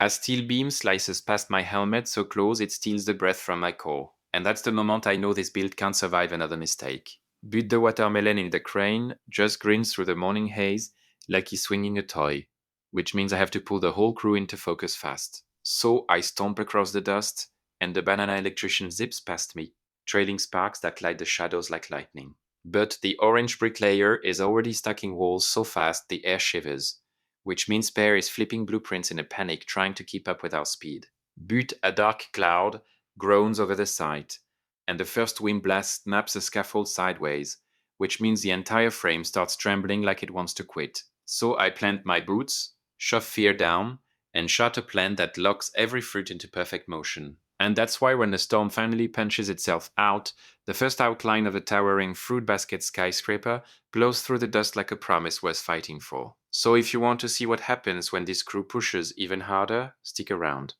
A steel beam slices past my helmet so close it steals the breath from my core. And that's the moment I know this build can't survive another mistake. But the watermelon in the crane just grins through the morning haze like he's swinging a toy, which means I have to pull the whole crew into focus fast. So I stomp across the dust, and the banana electrician zips past me, trailing sparks that light the shadows like lightning. But the orange bricklayer is already stacking walls so fast the air shivers, which means Pear is flipping blueprints in a panic trying to keep up with our speed. But a dark cloud groans over the site, and the first wind blast snaps the scaffold sideways, which means the entire frame starts trembling like it wants to quit. So I plant my boots, shove fear down, and shot a plan that locks every fruit into perfect motion. And that's why when the storm finally punches itself out, the first outline of the towering fruit basket skyscraper blows through the dust like a promise worth fighting for. So if you want to see what happens when this crew pushes even harder, stick around.